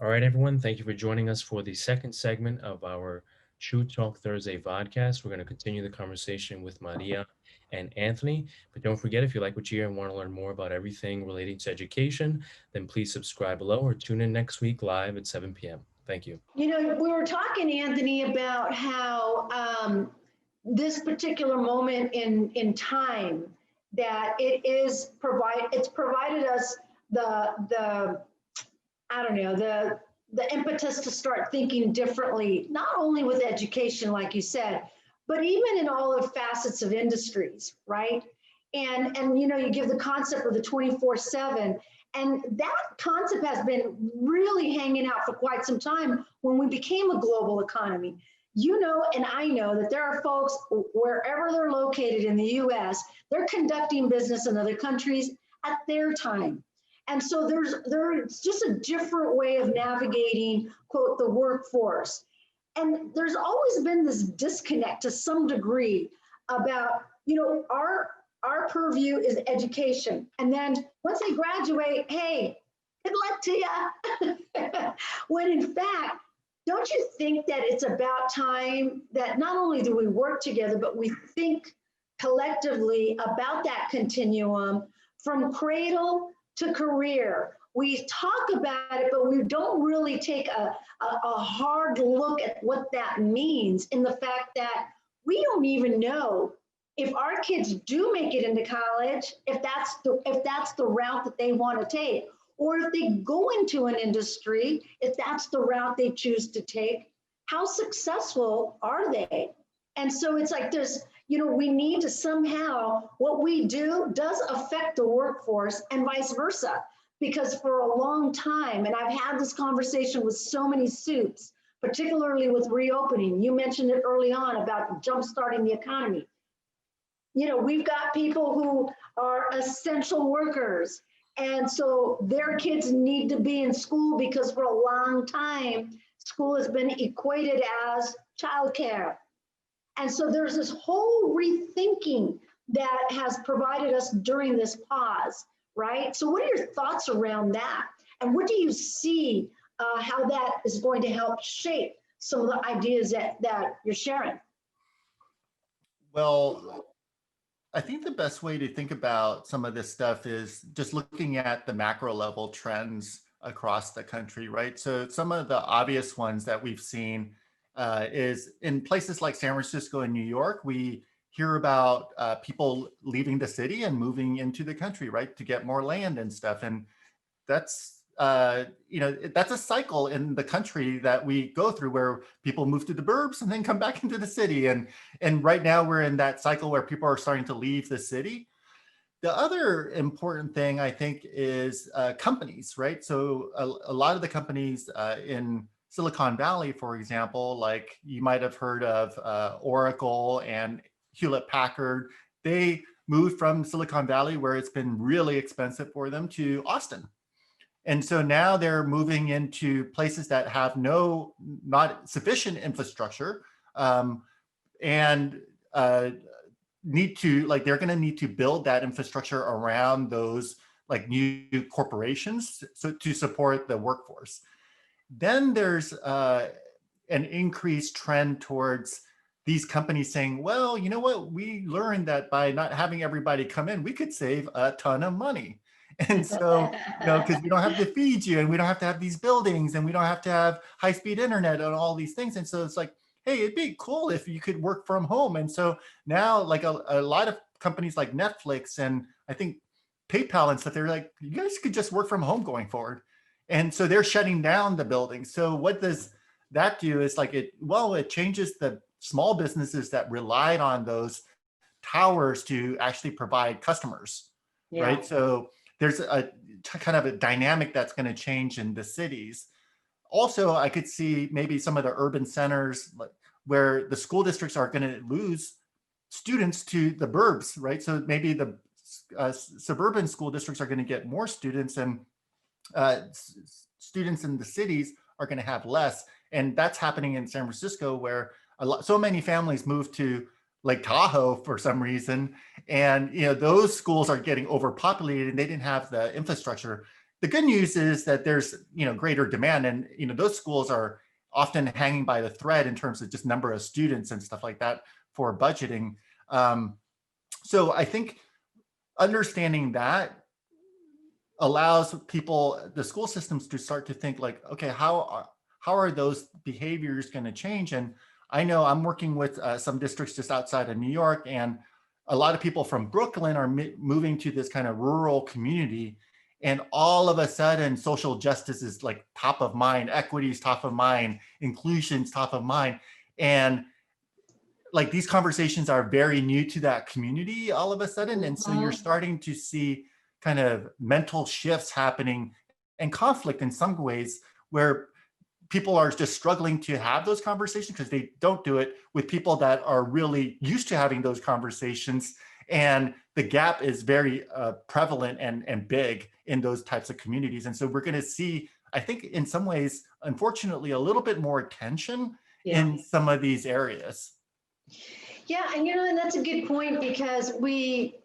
All right, everyone. Thank you for joining us for the second segment of our True Talk Thursday podcast. We're going to continue the conversation with Maria and Anthony. But don't forget, if you like what you hear and want to learn more about everything relating to education, then please subscribe below or tune in next week live at 7 p.m. Thank you. We were talking, Anthony, about how this particular moment in time that it's provided us the I don't know the impetus to start thinking differently, not only with education, like you said, but even in all the facets of industries, right? And you give the concept of the 24/7, and that concept has been really hanging out for quite some time when we became a global economy. You know, and I know that there are folks wherever they're located in the US, they're conducting business in other countries at their time. And so there's just a different way of navigating, quote, the workforce. And there's always been this disconnect to some degree about, our purview is education. And then once they graduate, hey, good luck to you. When in fact, don't you think that it's about time that not only do we work together, but we think collectively about that continuum from cradle to career? We talk about it, but we don't really take a hard look at what that means, in the fact that we don't even know if our kids do make it into college, if that's the route that they want to take, or if they go into an industry, if that's the route they choose to take, how successful are they? And so it's like we need to somehow, what we do does affect the workforce and vice versa. Because for a long time, and I've had this conversation with so many soups, particularly with reopening, you mentioned it early on about jumpstarting the economy. We've got people who are essential workers, and so their kids need to be in school because for a long time, school has been equated as childcare. And so there's this whole rethinking that has provided us during this pause, right? So what are your thoughts around that? And what do you see how that is going to help shape some of the ideas that you're sharing? Well, I think the best way to think about some of this stuff is just looking at the macro level trends across the country, right? So some of the obvious ones that we've seen is in places like San Francisco and New York, we hear about people leaving the city and moving into the country, right, to get more land and stuff. And that's that's a cycle in the country that we go through, where people move to the burbs and then come back into the city. And right now we're in that cycle where people are starting to leave the city. The other important thing, I think, is companies, right? So a lot of the companies in Silicon Valley, for example, like you might have heard of Oracle and Hewlett Packard, they moved from Silicon Valley, where it's been really expensive for them, to Austin. And so now they're moving into places that have not sufficient infrastructure, and need to, like, they're going to need to build that infrastructure around those like new corporations to support the workforce. Then there's an increased trend towards these companies saying, well, you know what, we learned that by not having everybody come in, we could save a ton of money. And so, because we don't have to feed you, and we don't have to have these buildings, and we don't have to have high-speed internet and all these things. And so it's like, hey, it'd be cool if you could work from home. And so now, like a lot of companies like Netflix and I think PayPal and stuff, they're like, you guys could just work from home going forward. And so they're shutting down the buildings. So what does that do? Is like it changes the small businesses that relied on those towers to actually provide customers, right? So there's a kind of a dynamic that's going to change in the cities. Also, I could see maybe some of the urban centers where the school districts are going to lose students to the burbs, right? So maybe the suburban school districts are going to get more students, and students in the cities are going to have less. And that's happening in San Francisco, where so many families move to Lake Tahoe for some reason. And those schools are getting overpopulated, and they didn't have the infrastructure. the good news is that there's, greater demand, and, those schools are often hanging by the thread in terms of just number of students and stuff like that for budgeting. So I think understanding that allows people, the school systems, to start to think like, okay, how are those behaviors going to change? And I know I'm working with some districts just outside of New York, and a lot of people from Brooklyn are moving to this kind of rural community. And all of a sudden, social justice is like top of mind, equity is top of mind, inclusion's top of mind. And like these conversations are very new to that community all of a sudden. And so you're starting to see kind of mental shifts happening and conflict in some ways, where people are just struggling to have those conversations because they don't do it with people that are really used to having those conversations. And the gap is very prevalent and big in those types of communities. And so we're going to see, I think in some ways, unfortunately, a little bit more tension in some of these areas. Yeah, and that's a good point, because we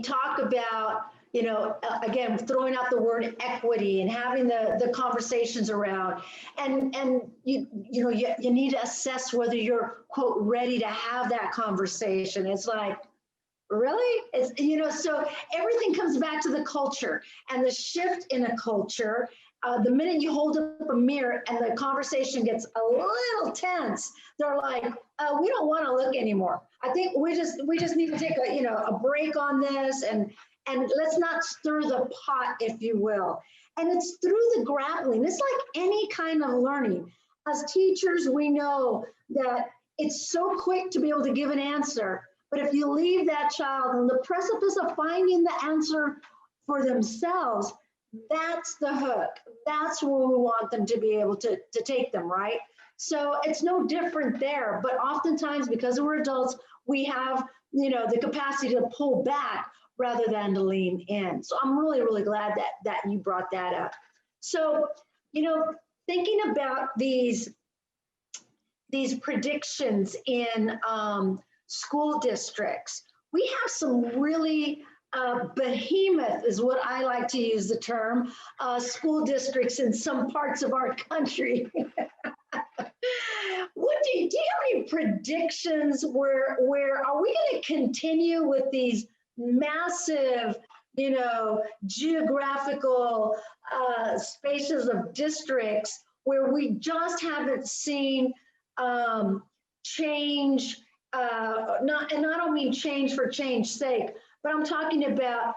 talk about, again, throwing out the word equity and having the conversations around, and you need to assess whether you're, quote, ready to have that conversation. It's like, really? It's, so everything comes back to the culture and the shift in a culture. The minute you hold up a mirror and the conversation gets a little tense, they're like, we don't want to look anymore. I think we just need to take a break on this, and let's not stir the pot, if you will. And it's through the grappling. It's like any kind of learning. As teachers, we know that it's so quick to be able to give an answer, but if you leave that child on the precipice of finding the answer for themselves, that's the hook. That's where we want them to be able to take them, right? So it's no different there, but oftentimes, because we're adults, we have, the capacity to pull back rather than to lean in. So I'm really, really glad that you brought that up. So, thinking about these predictions in school districts, we have some really behemoth, is what I like to use the term, school districts in some parts of our country. Do you have any predictions where are we going to continue with these massive, geographical spaces of districts where we just haven't seen change? And I don't mean change for change's sake, but I'm talking about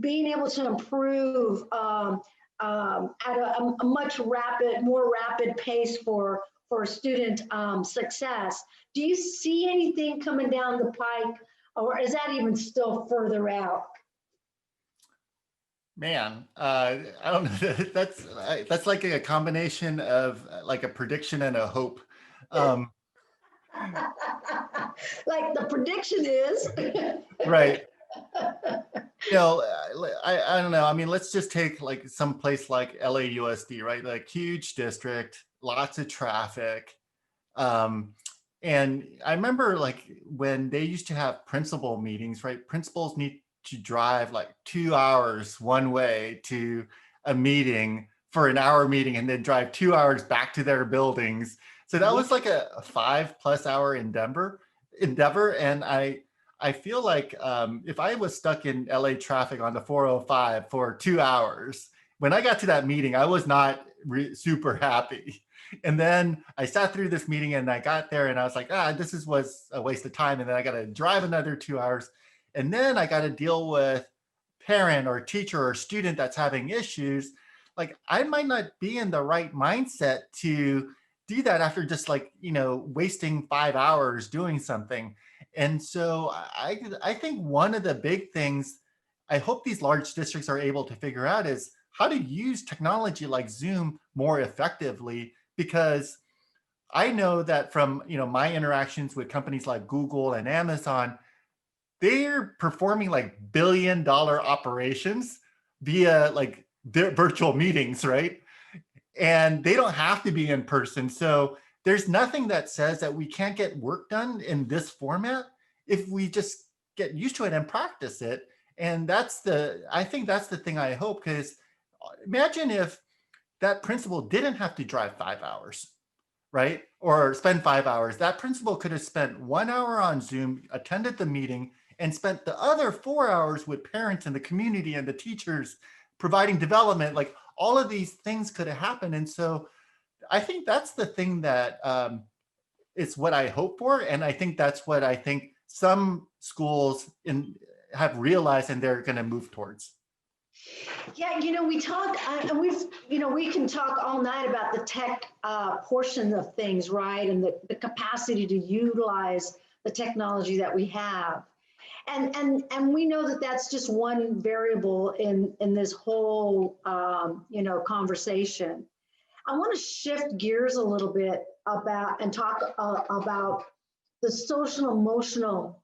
being able to improve at a much more rapid pace for student success. Do you see anything coming down the pike, or is that even still further out? Man, I don't know. That's like a combination of like a prediction and a hope. Like the prediction is right. I don't know. I mean, let's just take like some place like LAUSD, right? Like huge district, lots of traffic. And I remember like when they used to have principal meetings, right? Principals need to drive like 2 hours one way to a meeting for an hour meeting, and then drive 2 hours back to their buildings. So that was like a 5+ hour endeavor. And I feel like if I was stuck in LA traffic on the 405 for 2 hours, when I got to that meeting, I was not super happy. And then I sat through this meeting and I got there and I was like, this was a waste of time. And then I got to drive another 2 hours. And then I got to deal with parent or teacher or student that's having issues. Like I might not be in the right mindset to do that after just like, wasting 5 hours doing something. And so I think one of the big things I hope these large districts are able to figure out is how to use technology like Zoom more effectively, because I know that from my interactions with companies like Google and Amazon, they're performing like billion-dollar operations via like their virtual meetings, right? And they don't have to be in person. So there's nothing that says that we can't get work done in this format if we just get used to it and practice it. And I think that's the thing I hope, because imagine if that principal didn't have to drive 5 hours, right? Or spend 5 hours. That principal could have spent 1 hour on Zoom, attended the meeting, and spent the other 4 hours with parents and the community and the teachers providing development. Like all of these things could have happened. And so I think that's the thing that it's what I hope for. And I think that's what I think some schools have realized and they're going to move towards. Yeah, we talk, and we can talk all night about the tech portion of things, right? And the capacity to utilize the technology that we have. And we know that that's just one variable in this whole, conversation. I want to shift gears a little bit and talk about the social emotional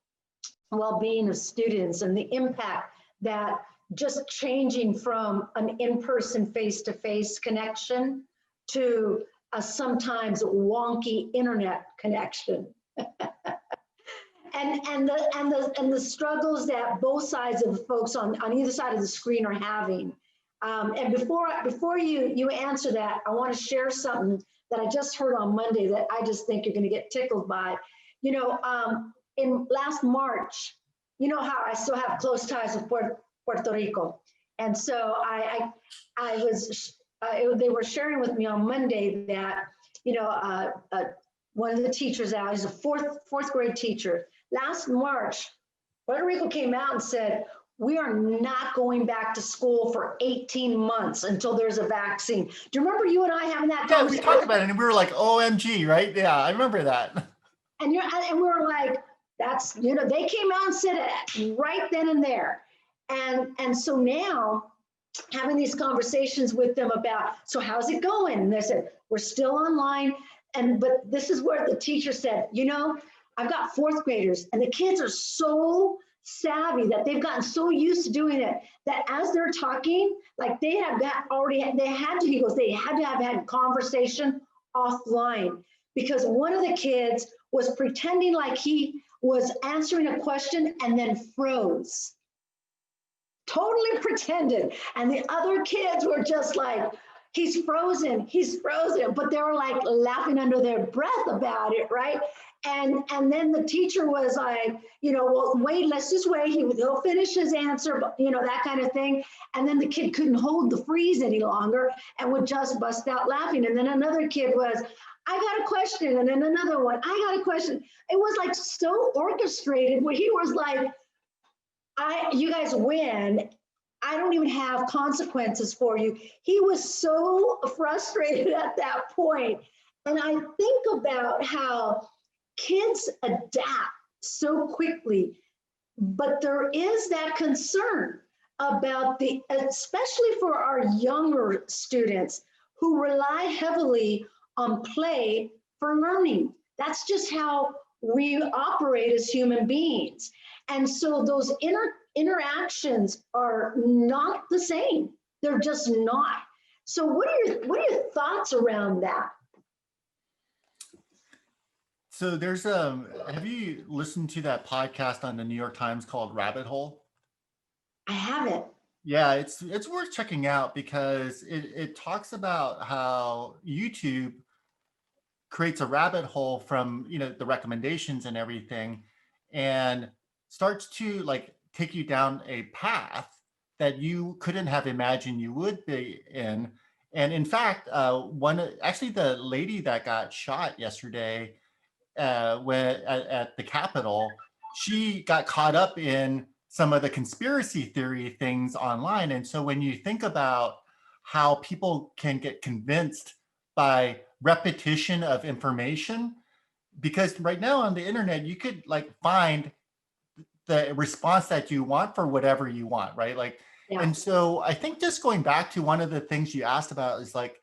well-being of students and the impact that just changing from an in-person face-to-face connection to a sometimes wonky internet connection. and the struggles that both sides of the folks on either side of the screen are having. And before you answer that, I want to share something that I just heard on Monday that I just think you're going to get tickled by. In last March, you know how I still have close ties with Puerto Rico, and so they were sharing with me on Monday that one of the teachers out, he's a fourth grade teacher. Last March, Puerto Rico came out and said, we are not going back to school for 18 months until there's a vaccine. Do you remember you and I having that conversation? Yeah, we talked about it and we were like, OMG, right? Yeah, I remember that. And we were like, that's, they came out and said it right then and there. And so now having these conversations with them about, so how's it going? And they said, we're still online. But this is where the teacher said, I've got fourth graders and the kids are so savvy that they've gotten so used to doing it that as they're talking, like they had to have had conversation offline, because one of the kids was pretending like he was answering a question and then froze. Totally pretended. And the other kids were just like, he's frozen, but they were like laughing under their breath about it, right? And then the teacher was like, well, wait, let's just wait. He'll finish his answer, but that kind of thing. And then the kid couldn't hold the freeze any longer and would just bust out laughing. And then another kid was, I got a question. And then another one, I got a question. It was like so orchestrated where he was like, you guys win. I don't even have consequences for you. He was so frustrated at that point. And I think about how kids adapt so quickly, but there is that concern about especially for our younger students who rely heavily on play for learning. That's just how we operate as human beings. And so those interactions are not the same. They're just not. So what are your thoughts around that? So there's have you listened to that podcast on the New York Times called Rabbit Hole? I haven't. Yeah, it's worth checking out because it talks about how YouTube creates a rabbit hole from the recommendations and everything, and starts to like take you down a path that you couldn't have imagined you would be in. And in fact, the lady that got shot yesterday at the Capitol, she got caught up in some of the conspiracy theory things online. And so when you think about how people can get convinced by repetition of information, because right now on the internet, you could like find the response that you want for whatever you want, right? Like, yeah. And so I think just going back to one of the things you asked about is like,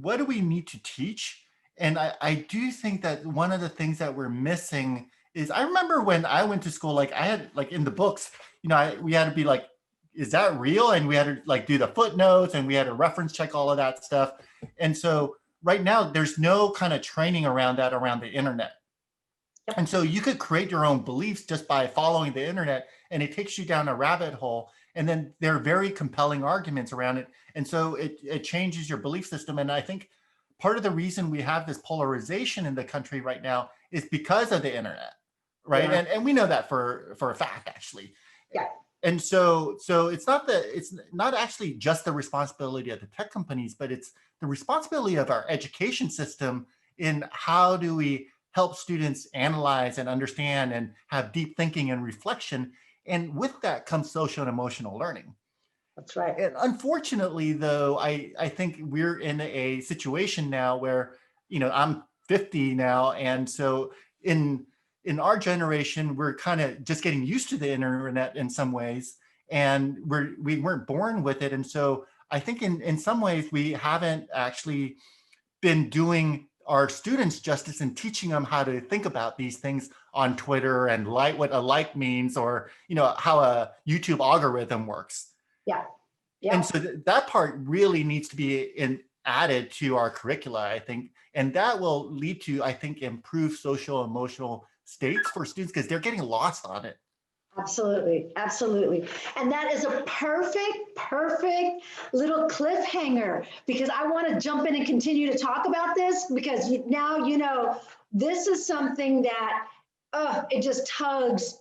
what do we need to teach? And I do think that one of the things that we're missing is, I remember when I went to school, like I had like in the books, we had to be like, is that real? And we had to like do the footnotes and we had to reference check all of that stuff. And so right now there's no kind of training around that around the internet. And so you could create your own beliefs just by following the internet, and it takes you down a rabbit hole. And then there are very compelling arguments around it. And so it changes your belief system. And I think part of the reason we have this polarization in the country right now is because of the internet, right? Yeah. And we know that for a fact, actually. Yeah. And so it's not actually just the responsibility of the tech companies, but it's the responsibility of our education system in how do we help students analyze and understand and have deep thinking and reflection. And with that comes social and emotional learning. That's right. And unfortunately, though, I think we're in a situation now where, I'm 50 now. And so in our generation, we're kind of just getting used to the internet in some ways. And we weren't born with it. And so I think in some ways, we haven't actually been doing our students justice in teaching them how to think about these things on Twitter and what a like means, or how a YouTube algorithm works. Yeah. Yeah. And so that part really needs to be added to our curricula, I think, and that will lead to, I think, improved social emotional states for students because they're getting lost on it. Absolutely, absolutely. And that is a perfect little cliffhanger, because I want to jump in and continue to talk about this, because now, this is something that it just tugs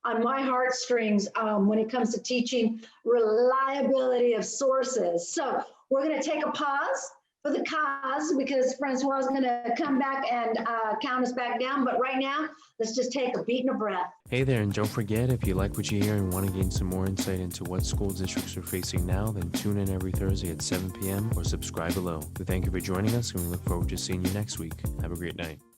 on my heartstrings when it comes to teaching reliability of sources. So we're going to take a pause for the cause, because Francois is going to come back and count us back down. But right now, let's just take a beat and a breath. Hey there, and don't forget, if you like what you hear and want to gain some more insight into what school districts are facing now, then tune in every Thursday at 7 p.m. or subscribe below. We thank you for joining us, and we look forward to seeing you next week. Have a great night.